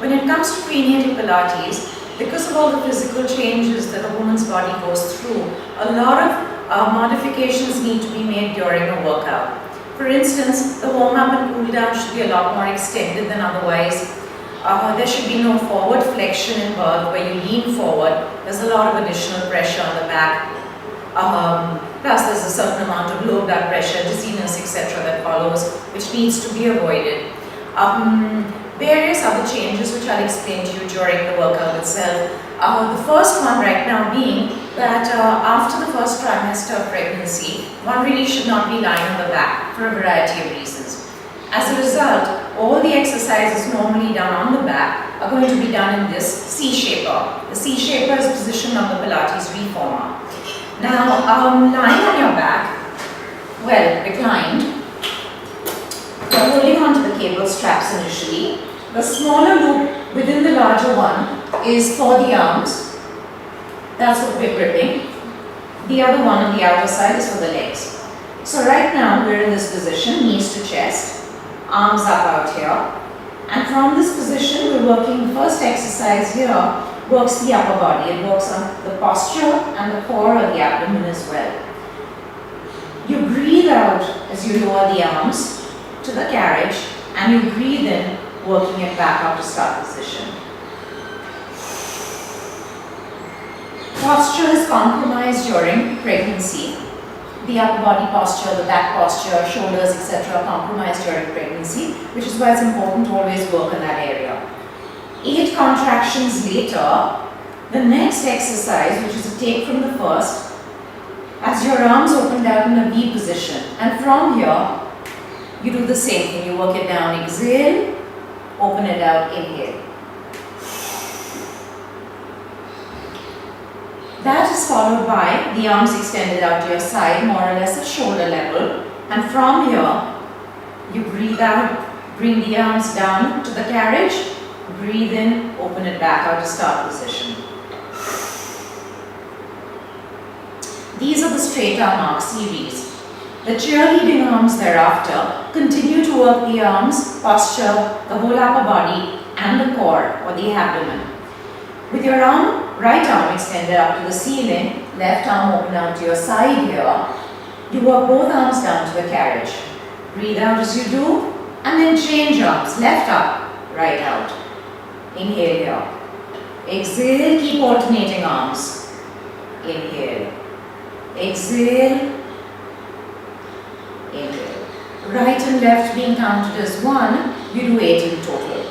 When it comes to prenatal Pilates, because of all the physical changes that a woman's body goes through, a lot of modifications need to be made during a workout. For instance, the warm-up and cool-down should be a lot more extended than otherwise. There should be no forward flexion involved where you lean forward. There's a lot of additional pressure on the back. Plus there's a certain amount of low blood pressure, dizziness, etc. that follows, which needs to be avoided. Various other changes which I'll explain to you during the workout itself. The first one right now being that after the first trimester of pregnancy, one really should not be lying on the back for a variety of reasons. As a result, all the exercises normally done on the back are going to be done in this C-shaper. The C-shaper is positioned on the Pilates reformer. Now, lying on your back, well, reclined, you're holding on to the cable straps initially. The smaller loop within the larger one is for the arms. That's what we're gripping. The other one on the outer side is for the legs. So right now we're in this position, knees to chest, arms up out here. And from this position we're working, the first exercise here works the upper body. It works on the posture and the core of the abdomen as well. You breathe out as you lower the arms to the carriage, and you breathe in, working it back up to start position. Posture is compromised during pregnancy. The upper body posture, the back posture, shoulders, etc. are compromised during pregnancy, which is why it's important to always work in that area. 8 contractions later, the next exercise, which is a take from the first, has your arms opened out in a V position, and from here you do the same thing. You work it down, exhale, open it out, inhale. That is followed by the arms extended out to your side, more or less at shoulder level, and from here you breathe out, bring the arms down to the carriage, breathe in, open it back out to start position. These are the straight arm arc series. The cheerleading arms thereafter continue to work the arms, posture, the whole upper body and the core or the abdomen. With your right arm extended up to the ceiling, left arm open out to your side here, you work both arms down to the carriage. Breathe out as you do, and then change arms, left up, right out. Inhale here. Exhale, keep alternating arms. Inhale. Exhale. Inhale. Right and left being counted as 1, you do 8 in total.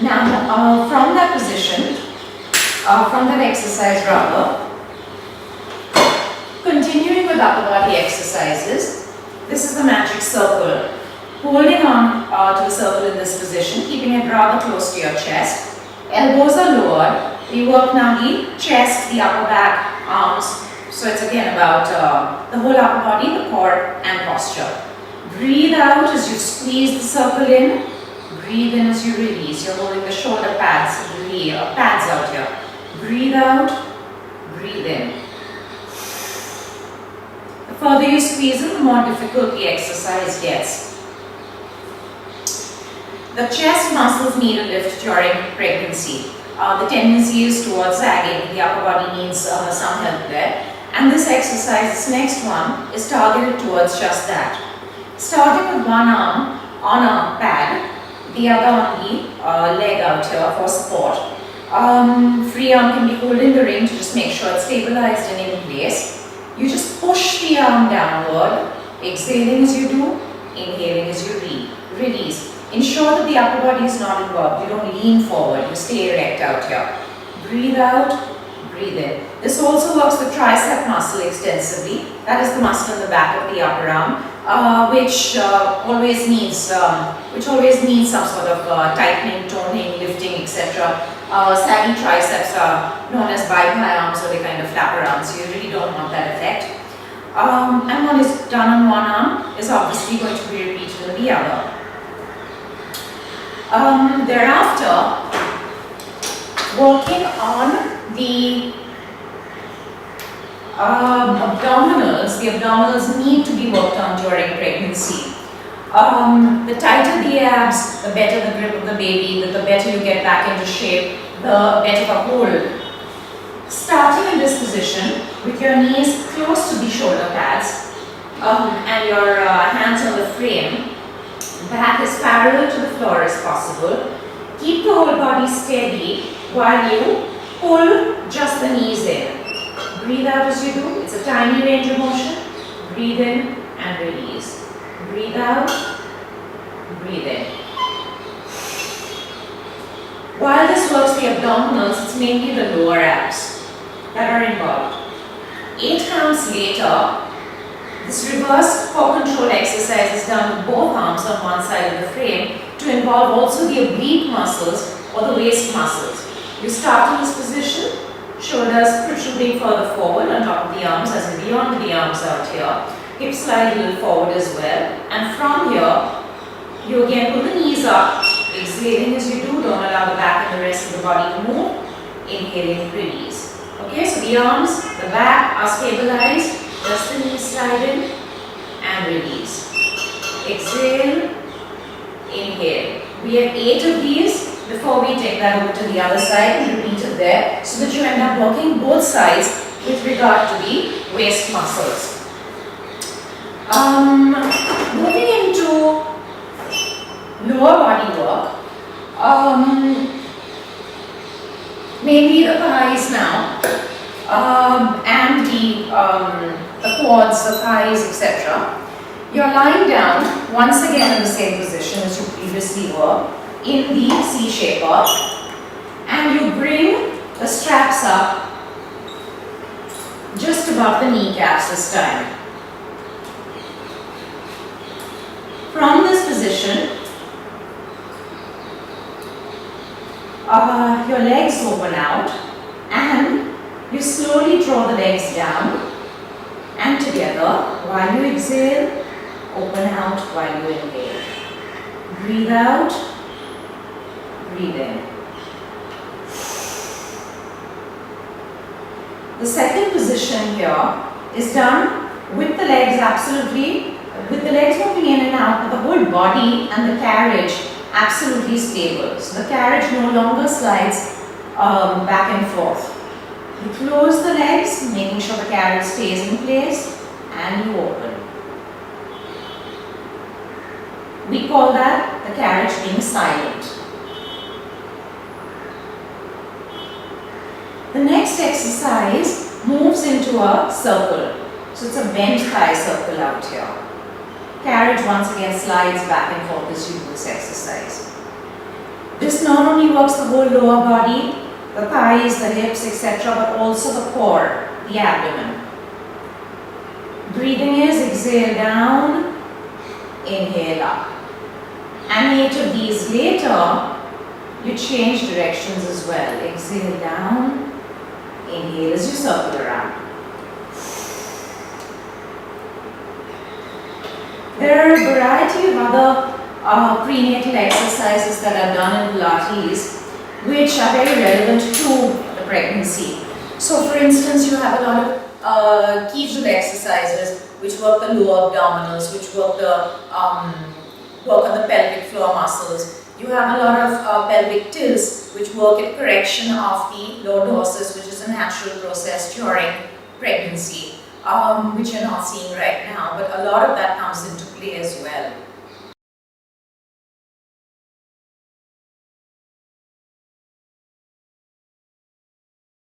Now, from that position, from that exercise rather, continuing with upper body exercises, this is the magic circle. Holding on to the circle in this position, keeping it rather close to your chest. Elbows are lowered. We work now the chest, the upper back, arms. So it's again about the whole upper body, the core and posture. Breathe out as you squeeze the circle in. Breathe in as you release. You're holding the shoulder pads, pads out here. Breathe out, breathe in. The further you squeeze in, the more difficult the exercise gets. The chest muscles need a lift during pregnancy. The tendency is towards sagging. The upper body needs some help there. And this exercise, this next one, is targeted towards just that. Starting with one arm on a pad, the other on the leg out here for support. Free arm can be holding the ring to just make sure it's stabilized and in place. You just push the arm downward, exhaling as you do, inhaling as you release. Ensure that the upper body is not involved. You don't lean forward, you stay erect out here. Breathe out, breathe in. This also works the tricep muscle extensively. That is the muscle in the back of the upper arm, which always needs some sort of tightening, toning, lifting, etc. Saggy triceps are known as bipie arms, or they kind of flap around, so you really don't want that effect. And what is done on one arm is obviously going to be repeated in the other. Thereafter, working on the abdominals. The abdominals need to be worked on during pregnancy. The tighter the abs, the better the grip of the baby, the better you get back into shape, the better the hold. Starting in this position with your knees close to the shoulder pads and your hands on the frame, back as parallel to the floor as possible. Keep the whole body steady while you pull just the knees in. Breathe out as you do. It's a tiny range of motion. Breathe in and release. Breathe out, breathe in. While this works the abdominals, it's mainly the lower abs that are involved. 8 counts later, this reverse core control exercise is done with both arms on one side of the frame to involve also the oblique muscles or the waist muscles. You start in this position, shoulders protruding further forward on top of the arms as in beyond the arms out here. Hips slide a little forward as well, and from here you again pull the knees up, exhaling as you do, don't allow the back and the rest of the body to move, inhaling, release. Okay, so the arms, the back are stabilized, just the knees slide in and release. Exhale, inhale. We have 8 of these before we take that over to the other side and repeat it there so that you end up working both sides with regard to the waist muscles. Moving into lower body work, mainly the thighs now, and the quads, the thighs, etc. You're lying down once again in the same position as you previously were in the C shaper, and you bring the straps up just above the kneecaps this time. From this position, your legs open out and you slowly draw the legs down and together while you exhale, open out while you inhale. Breathe out, breathe in. The second position here is done with the legs with the legs moving in and out, but the whole body and the carriage absolutely stable. So the carriage no longer slides back and forth. You close the legs, making sure the carriage stays in place, and you open. We call that the carriage being silent. The next exercise moves into a circle. So it's a bent thigh circle out here. Carriage once again slides back and forth as you do this exercise. This not only works the whole lower body, the thighs, the hips, etc., but also the core, the abdomen. Breathing is exhale down, inhale up. And 8 of these later, you change directions as well. Exhale down, inhale as you circle around. There are a variety of other prenatal exercises that are done in Pilates which are very relevant to the pregnancy. So for instance, you have a lot of Kegel exercises which work the lower abdominals, which work on the pelvic floor muscles. You have a lot of pelvic tilts which work at correction of the lordosis, which is a natural process during pregnancy. Which you're not seeing right now, but a lot of that comes into play as well.